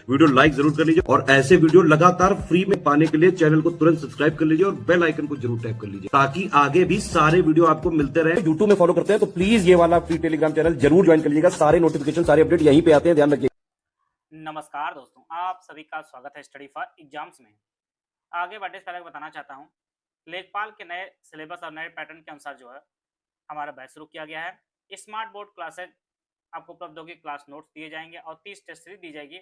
Video like जरूर कर लीजिए और ऐसे वीडियो लगातार फ्री में पाने के लिए चैनल को तुरंत सब्सक्राइब कर लीजिए और बेल आइकन को जरूर टैप कर लीजिए ताकि आगे भी सारे वीडियो आपको मिलते रहे। यूट्यूब में फॉलो करते हैं तो प्लीज ये वाला फ्री टेलीग्राम चैनल जरूर ज्वाइन कर लीजिएगा। सारे नोटिफिकेशन सारे अपडेट यहीं पे आते हैं, ध्यान रखिए। नमस्कार दोस्तों, आप सभी का स्वागत है स्टडी फॉर एग्जाम्स में। आगे बढ़ने से पहले बताना चाहता हूं, लेखपाल के नए सिलेबस और नए पैटर्न के अनुसार जो है हमारा बैच शुरू किया गया है। स्मार्ट बोर्ड क्लासेज आपको उपलब्ध होगी, क्लास नोट्स दिए जाएंगे और 30 टेस्ट सीरीज दी जाएगी।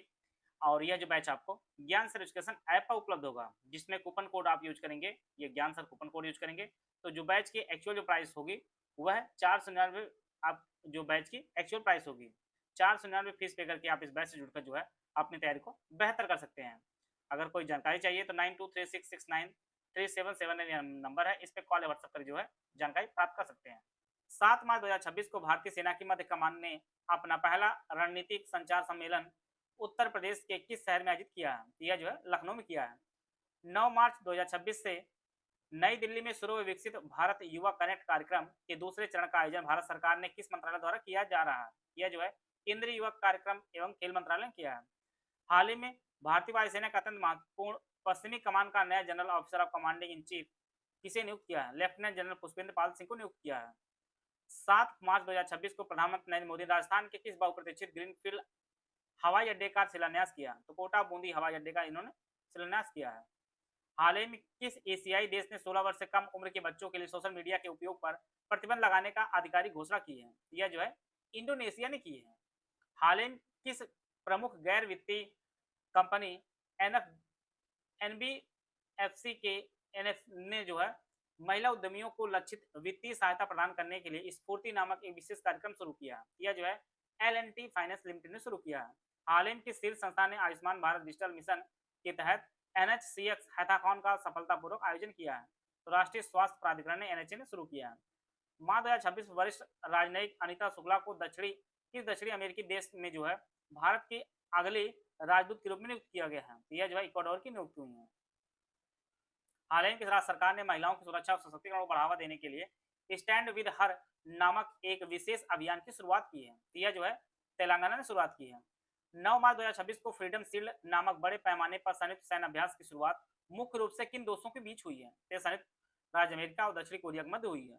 और यह जो बैच आपको ज्ञान सर एजुकेशन ऐप पर उपलब्ध होगा, जिसमें कूपन कोड आप यूज करेंगे, ये ज्ञान सर कूपन कोड यूज करेंगे तो जो बैच की एक्चुअल जो प्राइस होगी वह 499। आप जो बैच की एक्चुअल प्राइस होगी 499 फीस पे करके आप इस बैच से जुड़कर जो है अपनी तैयारी को बेहतर कर सकते हैं। अगर कोई जानकारी चाहिए तो 9236693779 नंबर है, इस पे कॉल या व्हाट्सएप कर जो है जानकारी प्राप्त कर सकते हैं। 7 मार्च 2026 को भारतीय सेना की मध्य कमान ने अपना पहला रणनीतिक संचार सम्मेलन उत्तर प्रदेश के किस शहर में आयोजित किया है? यह जो है लखनऊ में किया है। 9 मार्च 2026 से नई दिल्ली में शुरू हुए विकसित भारत युवा कनेक्ट कार्यक्रम के दूसरे चरण का आयोजन भारत सरकार ने किस मंत्रालय द्वारा किया जा रहा है? यह जो है केंद्रीय युवा कार्यक्रम एवं खेल मंत्रालय ने किया है। हाल ही में भारतीय वायुसेना का अत्यंत महत्वपूर्ण पश्चिमी कमान का नया general officer of commanding in chief किसे नियुक्त किया है? लेफ्टिनेंट जनरल पुष्पेंद्र पाल सिंह को नियुक्त किया है। 7 मार्च 2026 को प्रधानमंत्री नरेंद्र मोदी राजस्थान के किस बहुप्रतीक्षित ग्रीनफील्ड हवाई अड्डे का शिलान्यास किया? तो कोटा बूंदी हवाई अड्डे का इन्होंने शिलान्यास किया है। हाल ही में किस एशियाई देश ने 16 वर्ष से कम उम्र के बच्चों के लिए सोशल मीडिया के उपयोग पर प्रतिबंध लगाने का आधिकारिक घोषणा की है? यह जो है इंडोनेशिया ने की है। हाल ही में किस प्रमुख गैर वित्तीय कंपनी एनबीएफसी के एनएफ ने जो है महिला उद्यमियों को लक्षित वित्तीय सहायता प्रदान करने के लिए स्फूर्ति नामक एक विशेष कार्यक्रम शुरू किया? यह जो है एल&टी फाइनेंस लिमिटेड ने शुरू किया है। हाल ही में किस शीर्ष संस्था ने आयुष्मान भारत डिजिटल मिशन के तहत NHCX हैकाथॉन का सफलतापूर्वक आयोजन किया है? तो राष्ट्रीय स्वास्थ्य प्राधिकरण ने NHA ने शुरू किया है। मार्च 2026 वरिष्ठ राजनयिक अनीता शुक्ला को किस दक्षिणी अमेरिकी देश में जो है भारत की अगली राजदूत के रूप में नियुक्त किया गया है? यह जो है इक्वाडोर की नियुक्ति हुई है। हाल ही में राज्य सरकार ने महिलाओं की सुरक्षा और सशक्तिकरण को बढ़ावा देने के लिए स्टैंड विद हर नामक एक विशेष अभियान की शुरुआत की है? यह जो है तेलंगाना ने शुरुआत की है। 9 मार्च 2026 को फ्रीडम शील्ड नामक बड़े पैमाने पर संयुक्त सैन्य अभ्यास की शुरुआत मुख्य रूप से किन देशों के बीच हुई है? यह संयुक्त राज्य अमेरिका और दक्षिणी कोरिया के मध्य हुई है।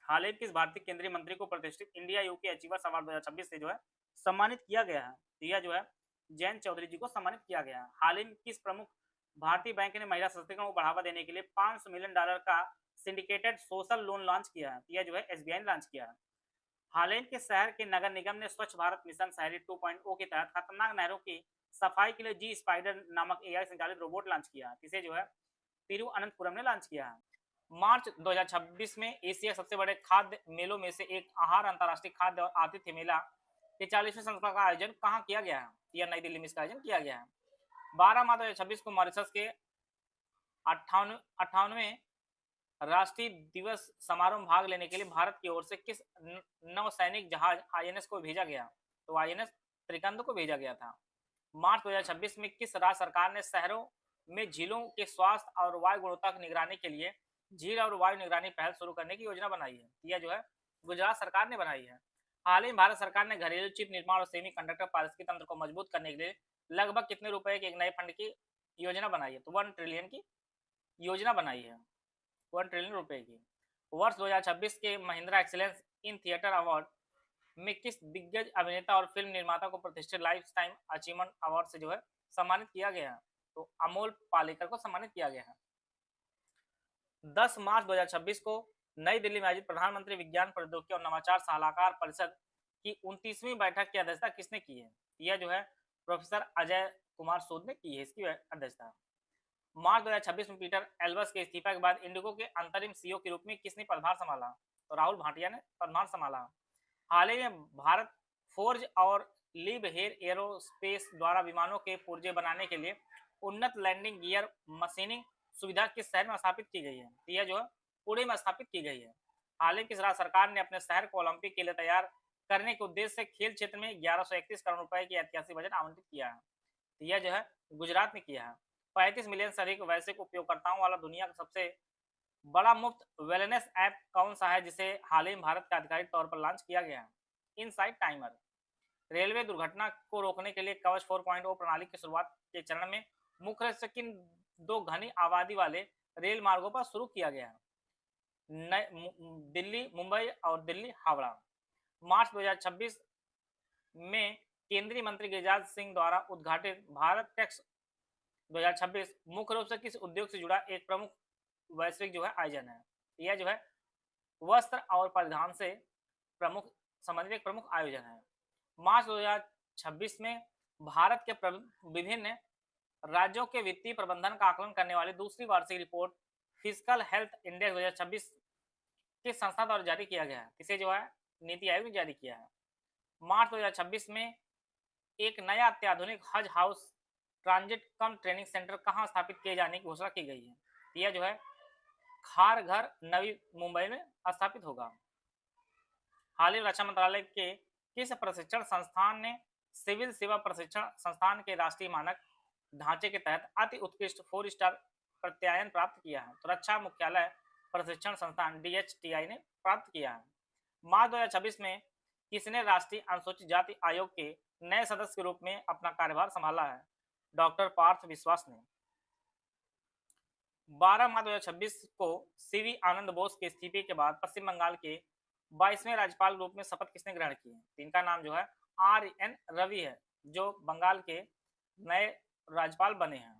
हाल ही किस भारतीय केंद्रीय मंत्री को प्रतिष्ठित इंडिया यूके अचीवर्स अवार्ड 2026 से जो है सम्मानित किया गया है? यह जो है जयंत चौधरी जी को सम्मानित किया गया है। हाल ही में किस प्रमुख भारतीय बैंक ने महिला सशक्तिकरण को बढ़ावा देने के लिए $500 मिलियन का सिंडिकेटेड सोशल लोन लॉन्च किया है? यह जो है SBI ने लॉन्च किया है। हाल ही के शहर के नगर निगम ने स्वच्छ भारत मिशन शहरी 2.0 के तहत खतरनाक नहरों की सफाई के लिए जी स्पाइडर नामक AI संचालित रोबोट लॉन्च किया, जिसे जो है तिरुवनंतपुरम ने लॉन्च किया है। मार्च 2026 में एशिया सबसे बड़े खाद्य मेलों में से एक आहार अंतर्राष्ट्रीय खाद्य और आतिथ्य मेला के 40वें संस्करण का आयोजन कहाँ किया गया है? यह नई दिल्ली में इसका आयोजन किया गया है। 12 मार्च 2026 को मॉरिशस के 58वें राष्ट्रीय दिवस समारोह में भाग लेने के लिए भारत की ओर से किस नौसैनिक जहाज INS को भेजा गया? तो INS त्रिकंद को भेजा गया था। मार्च 2026 में किस राज्य सरकार ने शहरों में झीलों के स्वास्थ्य और वायु गुणवत्ता की निगरानी के लिए झील और वायु निगरानी पहल शुरू करने की योजना बनाई है? यह जो है गुजरात सरकार ने बनाई है। हाल ही भारत सरकार ने घरेलू चिप निर्माण और सेमीकंडक्टर पारिस्थितिकी तंत्र को मजबूत करने के लिए लगभग कितने रुपए के एक नए फंड की योजना बनाई है? तो 1 ट्रिलियन की योजना बनाई है, 1 ट्रिलियन रुपए की। वर्ष 2026 के Mahindra excellence in theatre award में किस दिग्गज अभिनेता और फिल्म निर्माता को प्रतिष्ठित लाइफ टाइम अचीवमेंट अवार्ड से जो है सम्मानित किया गया है? तो अमोल पालेकर को सम्मानित किया गया है। 10 मार्च 2026 को नई दिल्ली में आयोजित प्रधानमंत्री विज्ञान प्रौद्योगिकी और नवाचार सलाहकार परिषद की 29वीं बैठक की अध्यक्षता किसने की है? यह जो है प्रोफेसर अजय कुमार सूद ने की है इसकी अध्यक्षता। मार्च 2026 में पीटर एल्बस के इस्तीफा के बाद इंडिगो के अंतरिम CEO के रूप में किसने पदभार संभाला? तो राहुल भाटिया ने पदभार संभाला। हाल ही में भारत फोर्ज और लिव हेयर एरोस्पेस द्वारा विमानों के पुर्जे बनाने के लिए उन्नत लैंडिंग गियर मशीनिंग सुविधा किस शहर में स्थापित की गई है? यह जो है पुणे में स्थापित की गई है। हाल ही किस राज्य सरकार ने अपने शहर को ओलंपिक के लिए तैयार करने के उद्देश्य से खेल क्षेत्र में 1131 करोड़ रुपए की ऐतिहासिक बजट आवंटित किया है? यह जो है गुजरात ने किया है। 35 मिलियन से अधिक वैश्विक उपयोगकर्ताओं वाला दुनिया का सबसे बड़ा मुफ्त वेलनेस ऐप कौन सा है, जिसे हाल ही में भारत के आधिकारिक तौर पर लॉन्च किया गया है? Insight timer. रेलवे दुर्घटना को रोकने के लिए कवच 4.0 प्रणाली की शुरुआत के चरण में मुख्य रूप से किन दो घनी आबादी वाले रेल मार्गों पर शुरू किया गया है? दिल्ली मुंबई और दिल्ली हावड़ा। मार्च 2026 में केंद्रीय मंत्री गिरिराज सिंह द्वारा उद्घाटित भारत टेक्स 2026 मुख्य रूप से किस उद्योग से जुड़ा एक प्रमुख वैश्विक जो है आयोजन है? यह जो है वस्त्र और परिधान से प्रमुख संबंधित एक प्रमुख आयोजन है। मार्च 2026 में भारत के विभिन्न राज्यों के वित्तीय प्रबंधन का आकलन करने वाली दूसरी वार्षिक रिपोर्ट फिजिकल हेल्थ इंडेक्स 2026 किस संस्था द्वारा जारी किया गया है? किसे जो है नीति आयोग ने जारी किया है। मार्च 2026 में एक नया अत्याधुनिक हज हाउस ट्रांजिट कम ट्रेनिंग सेंटर कहां स्थापित किए जाने की घोषणा की गई है? यह जो है खारघर नवी मुंबई में स्थापित होगा। हाल ही रक्षा मंत्रालय के किस प्रशिक्षण संस्थान ने सिविल सेवा प्रशिक्षण संस्थान के राष्ट्रीय मानक ढांचे के तहत अति उत्कृष्ट 4 स्टार प्रत्यायन प्राप्त किया है? तो रक्षा मुख्यालय प्रशिक्षण संस्थान DHTI ने प्राप्त किया है। मार्च 2026 में किसने राष्ट्रीय अनुसूचित जाति आयोग के नए सदस्य के रूप में अपना कार्यभार संभाला है? डॉक्टर पार्थ विश्वास ने। 12 मार्च 2026 को CV आनंद बोस के इस्तीफे के बाद पश्चिम बंगाल के 22वें राज्यपाल के रूप में शपथ किसने ग्रहण की है? इनका नाम जो है RN रवि है, जो बंगाल के नए राज्यपाल बने हैं।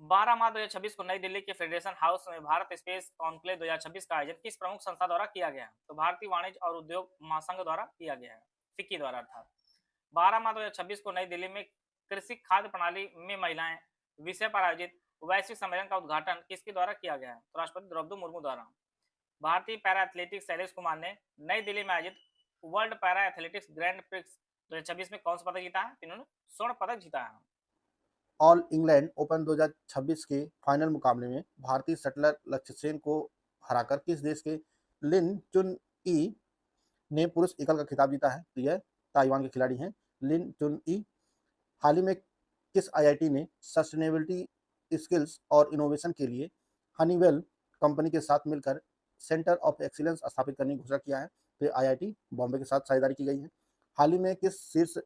12 मार्च 2026 को नई दिल्ली के फेडरेशन हाउस में भारत स्पेस कॉन्क्लेव 2026 का आयोजन किस प्रमुख संस्था द्वारा किया गया है? तो भारतीय वाणिज्य और उद्योग महासंघ द्वारा किया गया है, फिक्की द्वारा अर्थात। 12 मार्च 2026 को नई दिल्ली में कृषि खाद्य प्रणाली में महिलाएं विषय पर आयोजित वैश्विक सम्मेलन का उद्घाटन किसके द्वारा किया गया है? तो राष्ट्रपति द्रौपदी मुर्मू द्वारा। भारतीय पैरा एथलेटिक्स शैलेश कुमार ने नई दिल्ली में आयोजित world para athletics grand prix 2026 में कौन सा पदक जीता है? इन्होंने स्वर्ण पदक जीता है। ऑल इंग्लैंड ओपन 2026 के फाइनल मुकाबले में भारतीय शटलर लक्ष्य सेन को हराकर किस देश के लिन चुन ई ने पुरुष एकल का खिताब जीता है? तो यह ताइवान के खिलाड़ी हैं लिन चुन ई। हाल ही में किस IIT ने सस्टेनेबिलिटी स्किल्स और इनोवेशन के लिए हनीवेल कंपनी के साथ मिलकर सेंटर ऑफ एक्सीलेंस स्थापित करने की घोषणा किया है? तो IIT बॉम्बे के साथ साझेदारी की गई है। हाल ही में किस शीर्ष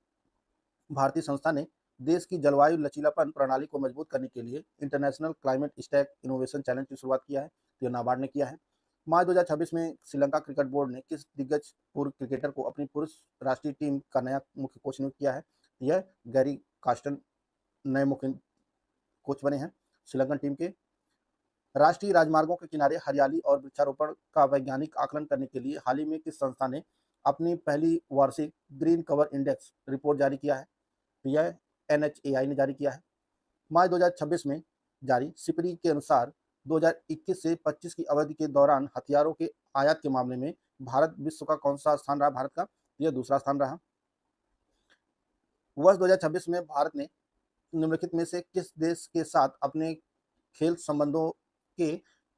भारतीय संस्था ने देश की जलवायु लचीलापन प्रणाली को मजबूत करने के लिए international climate stack innovation challenge की शुरुआत किया है? तो नाबार्ड ने किया है। मार्च 2026 में श्रीलंका क्रिकेट बोर्ड ने किस दिग्गज पूर्व क्रिकेटर को अपनी पुरुष राष्ट्रीय टीम का नया मुख्य कोच नियुक्त किया है? यह गैरी कास्टन नए मुख्य कोच बने हैं श्रीलंकन टीम के। राष्ट्रीय राजमार्गों के किनारे हरियाली और वृक्षारोपण का वैज्ञानिक आकलन करने के लिए हाल ही में किस संस्था ने अपनी पहली वार्षिक ग्रीन कवर इंडेक्स रिपोर्ट जारी किया है? तो यह NHAI ने जारी किया है। मार्च 2026 में जारी सिपरी के अनुसार 2021 से 25 की अवधि के दौरान हथियारों के आयात के मामले में भारत विश्व का कौन सा स्थान रहा? भारत का यह दूसरा स्थान रहा। वर्ष 2026 में भारत ने निम्नलिखित में से किस देश के साथ अपने खेल संबंधों के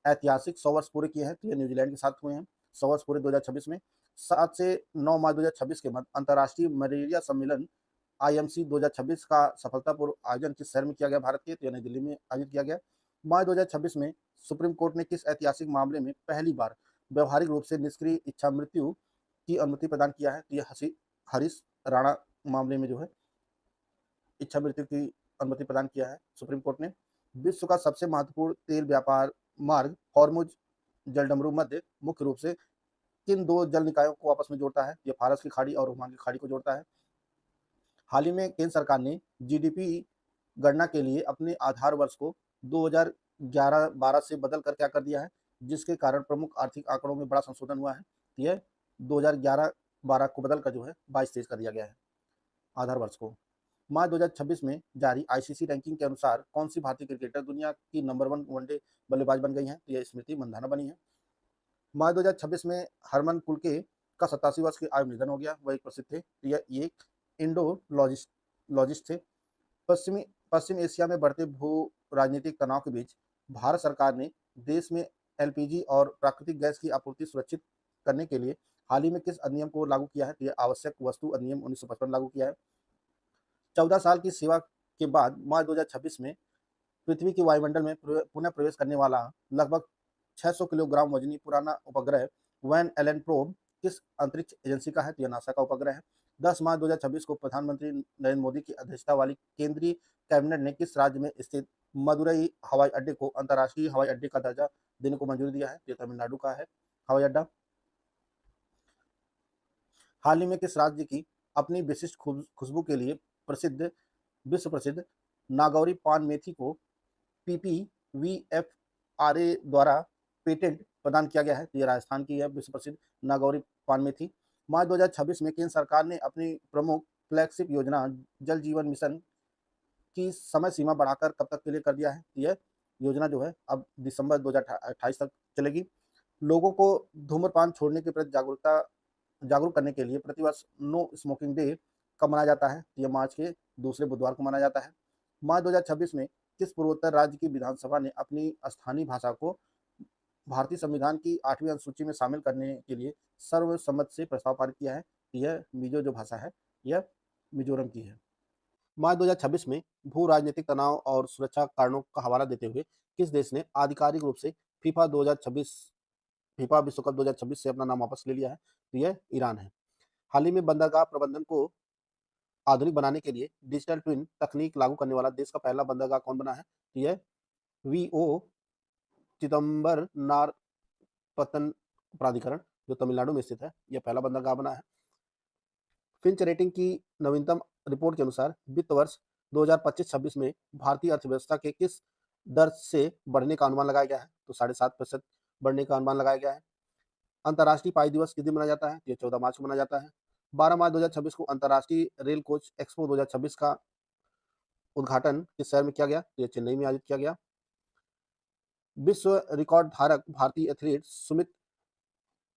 ऐतिहासिक 100 वर्ष पूरे किए हैं? तो ये न्यूजीलैंड के साथ हुए हैं 100 वर्ष पूरे 2026 में। 7 से 9 मार्च 2026 के मध्य अंतर्राष्ट्रीय मलेरिया सम्मेलन IMC 2026 का सफलतापूर्वक आयोजन किस शहर में किया गया? भारत के? तो नई दिल्ली में आयोजित किया गया। मार्च 2026 में सुप्रीम कोर्ट ने किस ऐतिहासिक मामले में पहली बार व्यवहारिक रूप से निष्क्रिय इच्छा मृत्यु की अनुमति प्रदान किया है? तो यह हरीश राणा मामले में जो है इच्छा मृत्यु की अनुमति प्रदान किया है सुप्रीम कोर्ट ने। विश्व का सबसे महत्वपूर्ण तेल व्यापार मार्ग हॉर्मुज जलडमरू मध्य मुख्य रूप से किन दो जल निकायों को आपस में जोड़ता है? यह फारस की खाड़ी और ओमान की खाड़ी को जोड़ता है। हाल ही में केंद्र सरकार ने GDP गणना के लिए अपने आधार वर्ष को 2011-12 से बदल कर क्या कर दिया है, जिसके कारण प्रमुख आर्थिक आंकड़ों में बड़ा संशोधन हुआ है। यह 2011-12 को बदल कर जो है 22-23 कर दिया गया है आधार वर्ष को। मार्च 2026 में जारी ICC रैंकिंग के अनुसार कौन सी भारतीय क्रिकेटर दुनिया की नंबर 1 वनडे बल्लेबाज बन गई हैं? तो यह स्मृति मंधाना बनी है। मार्च 2026 में हरमन कुलके का 87 वर्ष की आयु में निधन हो गया। वह एक प्रसिद्ध थे। यह एक इंडोलॉजिस्ट थे। पश्चिम एशिया में बढ़ते भू राजनीतिक तनाव के बीच भारत सरकार ने देश में LPG और प्राकृतिक गैस की आपूर्ति सुरक्षित करने के लिए हाल ही में किस अधिनियम को लागू किया है? तो यह आवश्यक वस्तु अधिनियम 1955 लागू किया है। 14 साल की सेवा के बाद मार्च 2026 में पृथ्वी के वायुमंडल में पुनः प्रवेश करने वाला लगभग 600 किलोग्राम वजनी पुराना उपग्रह वैन एलन प्रोब किस अंतरिक्ष एजेंसी का है? तो यह नासा का उपग्रह है। 10 मार्च 2026 को प्रधानमंत्री नरेंद्र मोदी की अध्यक्षता वाली केंद्रीय कैबिनेट ने किस राज्य में स्थित मदुरई हवाई अड्डे को अंतर्राष्ट्रीय हवाई अड्डे का दर्जा देने को मंजूरी दिया है? तो यह तमिलनाडु का है हवाई अड्डा। हाल ही में किस राज्य की अपनी विशिष्ट खुशबू के लिए प्रसिद्ध विश्व प्रसिद्ध नागौरी पान मेथी को PPVFRA द्वारा पेटेंट प्रदान किया गया है? तो ये राजस्थान की है विश्व प्रसिद्ध नागौरी पान मेथी। मार्च 2026 में केंद्र सरकार ने अपनी प्रमुख फ्लैगशिप योजना जल जीवन मिशन की समय सीमा बढ़ाकर कब तक के लिए कर दिया है? तो यह योजना जो है अब दिसंबर 2028 तक चलेगी। लोगों को धूम्रपान छोड़ने के प्रति जागरूक करने के लिए प्रतिवर्ष नो स्मोकिंग डे कब मनाया जाता है? तो यह मार्च के दूसरे बुधवार को मनाया जाता है। मार्च 2026 में किस पूर्वोत्तर राज्य की विधानसभा ने अपनी स्थानीय भाषा को भारतीय संविधान की 8वीं अनुसूची में शामिल करने के लिए सर्वसम्मत से प्रस्ताव पारित किया है? यह मिजो जो भाषा है यह मिजोरम की है। मार्च 2026 में भू राजनीतिक तनाव और सुरक्षा कारणों का हवाला देते हुए किस देश ने आधिकारिक रूप से फीफा विश्व कप 2026 से अपना नाम वापस ले लिया है? तो यह ईरान है। हाल ही में बंदरगाह प्रबंधन को आधुनिक बनाने के लिए डिजिटल ट्विन तकनीक लागू करने वाला देश का पहला बंदरगाह कौन बना है? तो यह VO चिदम्बरनार पतन प्राधिकरण जो तमिलनाडु में स्थित है, यह पहला बंदरगाह बना है। फिंच रेटिंग की नवीनतम रिपोर्ट के अनुसार वित्त वर्ष 2025-26 में भारतीय अर्थव्यवस्था के किस दर से बढ़ने का अनुमान लगाया गया है? तो 7.5% बढ़ने का अनुमान लगाया गया है। अंतर्राष्ट्रीय पाई दिवस किस दिन मनाया जाता है? ये 14 मार्च को मनाया जाता है। 12 मार्च 2026 को अंतर्राष्ट्रीय रेल कोच एक्सपो 2026 का उद्घाटन किस शहर में किया गया? तो ये चेन्नई में आयोजित किया गया। विश्व रिकॉर्ड धारक भारतीय एथलीट सुमित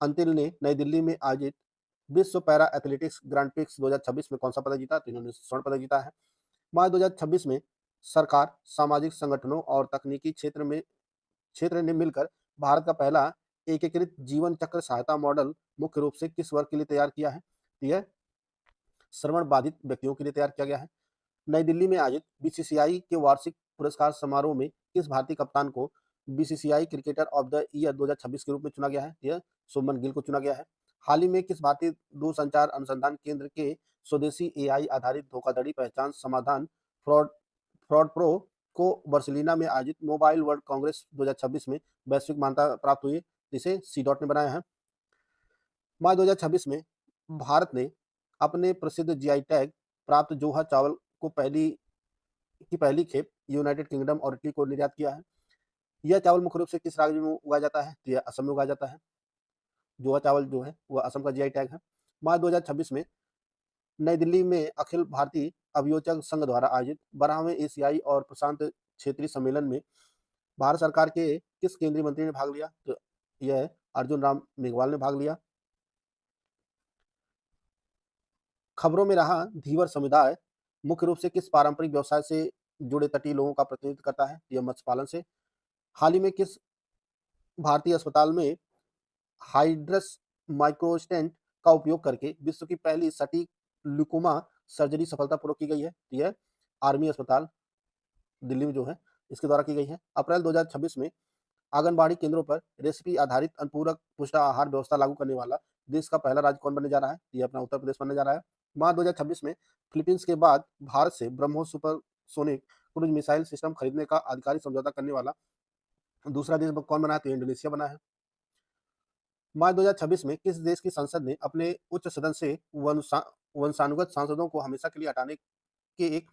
अंतिल ने नई दिल्ली में आयोजित विश्व पैरा एथलेटिक्स ग्रांड प्रिक्स 2026 में कौन सा पदक जीता? तो इन्होंने स्वर्ण पदक जीता है। मार्च 2026 में सरकार, सामाजिक संगठनों और तकनीकी क्षेत्र ने मिलकर भारत का पहला एकीकृत जीवन चक्र सहायता मॉडल मुख्य रूप से किस वर्ग के लिए तैयार किया है? तो यह श्रवण बाधित व्यक्तियों के लिए तैयार किया गया है। नई दिल्ली में आयोजित BCCI के वार्षिक पुरस्कार समारोह में किस भारतीय कप्तान को BCCI cricketer of the year 2026 के रूप में चुना गया है? यह शुभमन गिल को चुना गया है। हाल ही में किस भारतीय दूरसंचार अनुसंधान केंद्र के स्वदेशी AI आधारित धोखाधड़ी पहचान समाधान फ्रॉड प्रो को बार्सिलोना में आयोजित मोबाइल वर्ल्ड कांग्रेस 2026 में वैश्विक मान्यता प्राप्त हुई, जिसे C.DOT ने बनाया है। मार्च 2026 में भारत ने अपने प्रसिद्ध GI टैग प्राप्त जोहा चावल को पहली खेप यूनाइटेड किंगडम और इटली को निर्यात किया है। यह चावल मुख्य रूप से किस राज्य में उगाया जाता है? तो यह असम में उगाया जाता है। जोहा चावल जो है वह असम का GI टैग है। मार्च 2026 में नई दिल्ली में अखिल भारतीय अभियोजक संघ द्वारा आयोजित 12वें एशियाई और प्रशांत क्षेत्रीय सम्मेलन में भारत सरकार के किस केंद्रीय मंत्री ने भाग लिया? तो यह अर्जुन राम मेघवाल ने भाग लिया। खबरों में रहा धीवर समुदाय मुख्य रूप से किस पारंपरिक व्यवसाय से जुड़े तटीय लोगों का प्रतिनिधित्व करता है? यह मत्स्य पालन से। हाल ही में किस भारतीय अस्पताल में हाइड्रस माइक्रोस्टेंट का उपयोग करके विश्व की पहली सटीक ल्यूकोमा सर्जरी सफलतापूर्वक की गई है? यह आर्मी अस्पताल दिल्ली में जो है इसके द्वारा की गई है। अप्रैल 2026 में आंगनबाड़ी केंद्रों पर रेसिपी आधारित अनुपूरक पुष्टाहार व्यवस्था लागू करने वाला देश का पहला राज्य कौन बनने जा रहा है? यह अपना उत्तर प्रदेश बनने जा रहा है। मार्च 2026 में फिलीपींस के बाद भारत से BrahMos supersonic cruise missile system खरीदने का आधिकारिक समझौता करने वाला दूसरा देश कौन बना है? तो इंडोनेशिया बना है। मार्च 2026 में किस देश की संसद ने अपने उच्च सदन से वंशानुगत सांसदों को हमेशा के लिए हटाने के एक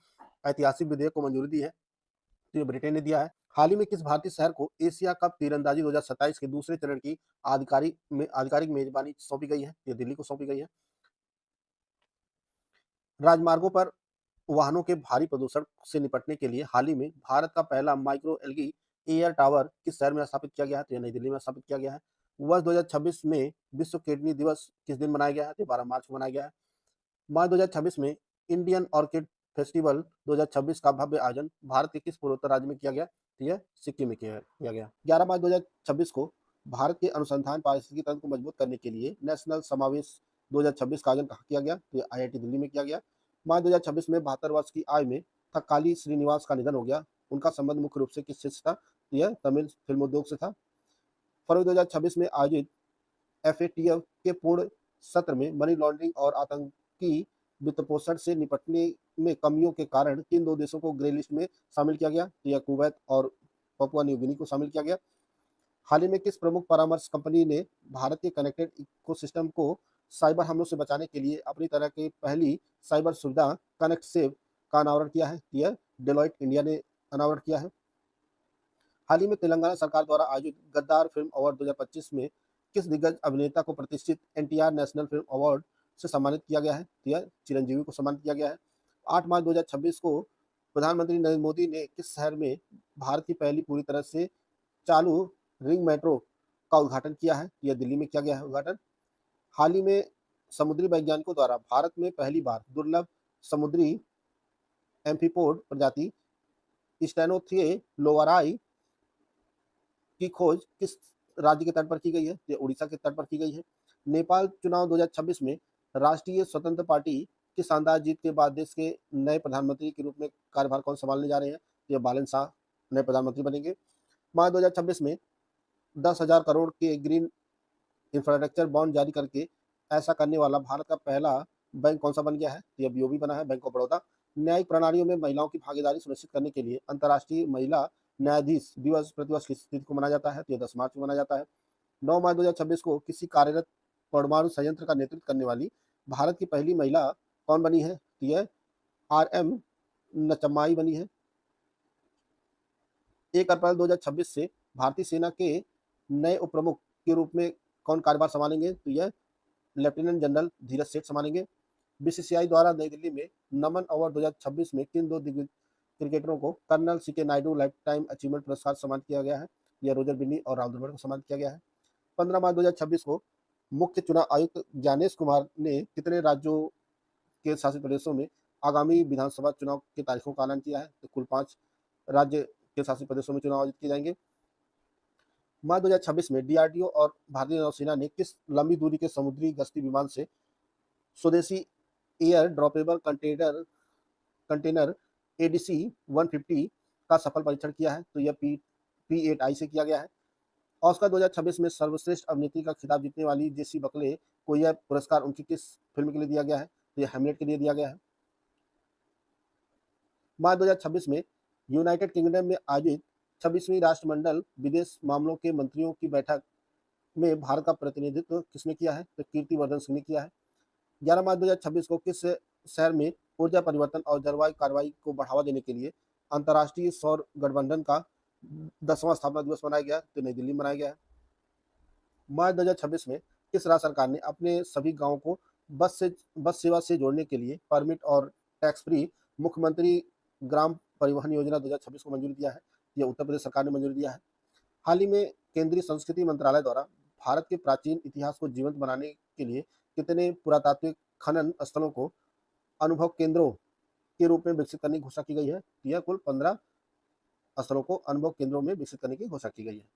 ऐतिहासिक विधेयक को मंजूरी दी है? तो ये ब्रिटेन ने दिया है। हाल ही में किस भारतीय शहर को एशिया कप तीरंदाजी 2027 के दूसरे चरण की आधिकारिक मेजबानी सौंपी गई है? ये दिल्ली को सौंपी गई है। राजमार्गों पर वाहनों के भारी प्रदूषण से निपटने के लिए हाल ही में भारत का पहला माइक्रो एलगी एयर टावर किस शहर में स्थापित किया गया है? तो यह नई दिल्ली में स्थापित किया गया है। वर्ष 2026 में विश्व किडनी दिवस किस दिन मनाया गया है? तो 12 मार्च को मनाया गया है। मार्च 2026 में इंडियन ऑर्किड फेस्टिवल 2026 का भव्य आयोजन भारत के किस पूर्वोत्तर राज्य में किया गया? तो यह सिक्किम में किया गया। 11 मार्च 2026 को भारत के अनुसंधान पारिस्थितिकी तंत्र को मजबूत करने के लिए नेशनल समावेश 2026 का आयोजन कहाँ किया गया? तो यह IIT दिल्ली में किया गया। मार्च 2026 में 72 वर्ष की आयु में थक्काली श्रीनिवास का निधन हो गया। उनका संबंध मुख्य रूप से किससे था? यह तमिल फिल्म उद्योग से था। फरवरी 2026 में आयोजित FATF के पूर्ण सत्र में मनी लॉन्ड्रिंग और आतंकी वित्तपोषण से निपटने में कमियों के कारण किन 2 देशों को ग्रे लिस्ट में शामिल किया गया? तो यह कुवैत और पपुआ न्यू गिनी को शामिल किया गया। हाल ही में किस प्रमुख परामर्श कंपनी ने भारत के कनेक्टेड इकोसिस्टम को साइबर हमलों से बचाने के लिए अपनी तरह की पहली साइबर सुविधा कनेक्ट सेव का अनावरण किया है? यह डेलॉयट इंडिया ने अनावरण किया है। हाल ही में तेलंगाना सरकार द्वारा आयोजित गद्दार फिल्म अवार्ड 2025 में किस दिग्गज अभिनेता को प्रतिष्ठित NTR नेशनल फिल्म अवार्ड से सम्मानित किया गया है? तो यह चिरंजीवी को सम्मानित किया गया है। 8 मार्च 2026 को प्रधानमंत्री नरेंद्र मोदी ने किस शहर में भारत की पहली पूरी तरह से चालू रिंग मेट्रो का उद्घाटन किया है? यह दिल्ली में किया गया है उद्घाटन। हाल ही में समुद्री वैज्ञानिकों द्वारा भारत में पहली बार दुर्लभ समुद्री एम्फीपोड प्रजाति स्टेनोथ्रियोलोराई की खोज किस राज्य के तट पर की गई है? ये उड़ीसा के तट पर की गई है। नेपाल चुनाव 2026 में राष्ट्रीय स्वतंत्र पार्टी की शानदार जीत के बाद देश के नए प्रधानमंत्री के रूप में कार्यभार कौन संभालने जा रहे हैं? ये बालन शाह नए प्रधानमंत्री बनेंगे। मार्च 2026 में 10,000 करोड़ के ग्रीन इंफ्रास्ट्रक्चर बॉन्ड जारी करके ऐसा करने वाला भारत का पहला बैंक कौन सा बन गया है? यह BOB बना है, बैंक ऑफ बड़ौदा। न्यायिक प्रणालियों में महिलाओं की भागीदारी सुनिश्चित करने के लिए अंतर्राष्ट्रीय महिला न्यायाधीश दिवस प्रतिवर्ष किस तिथि को मनाया जाता है? तो यह 10 मार्च को मनाया जाता है। 9 मार्च 2026 को किसी कार्यरत परमाणु संयंत्र का नेतृत्व करने वाली भारत की पहली महिला कौन बनी है? तो यह RM नचम्माई बनी है। 1 अप्रैल 2026 से भारतीय सेना के नए उप प्रमुख के रूप में कौन कार्यभार संभालेंगे? तो यह लेफ्टिनेंट जनरल धीरज सेठ संभालेंगे। BCCI द्वारा नई दिल्ली में नमन अवार्ड 2026 में किन 2 दिग्गज क्रिकेटरों को colonel CK Naidu lifetime achievement पुरस्कार सम्मानित किया गया है? यह रोजर बिन्नी और राहुल द्रविड़ को सम्मानित किया गया है। 15 मार्च 2026 को मुख्य चुनाव आयुक्त ज्ञानेश कुमार ने कितने राज्यों के शासित प्रदेशों में आगामी विधानसभा चुनाव की तारीखों का ऐलान किया है? तो कुल 5 राज्य के शासित प्रदेशों में चुनाव आयोजित किए जाएंगे। मार्च 2026 में DRDO और भारतीय नौसेना ने किस लंबी दूरी के समुद्री गश्ती विमान से स्वदेशी एयर ड्रॉपेबल कंटेनर ADC-150 का सफल परीक्षण किया है? तो यह P8I से किया गया है। ऑस्कर 2026 में सर्वश्रेष्ठ अभिनेत्री का खिताब जीतने वाली जेसी बकले को यह पुरस्कार उनकी किस फिल्म के लिए दिया गया है? तो यह हैमलेट के लिए दिया गया है। मार्च 2026 में यूनाइटेड किंगडम में आयोजित 26वीं राष्ट्रमंडल विदेश मामलों के मंत्रियों की बैठक में भारत का प्रतिनिधित्व किसने किया है? तो कीर्तिवर्धन सिंह ने किया है। 11 मार्च 2026 को किस शहर में ऊर्जा परिवर्तन और जलवायु कार्रवाई को बढ़ावा देने के लिए अंतर्राष्ट्रीय सौर गठबंधन का 10वां स्थापना दिवस मनाया गया? तो नई दिल्ली में मनाया गया है। मार्च 2026 में किस राज्य सरकार ने अपने सभी गांवों को बस सेवा से जोड़ने के लिए परमिट और टैक्स फ्री मुख्यमंत्री ग्राम परिवहन योजना 2026 को मंजूरी दिया है? यह उत्तर प्रदेश सरकार ने मंजूरी दिया है। हाल ही में केंद्रीय संस्कृति मंत्रालय द्वारा भारत के प्राचीन इतिहास को जीवंत बनाने के लिए कितने पुरातात्विक खनन स्थलों को अनुभव केंद्रों के रूप में विकसित करने की घोषणा की गई है? यह कुल 15 स्थलों को अनुभव केंद्रों में विकसित करने की घोषणा की गई है।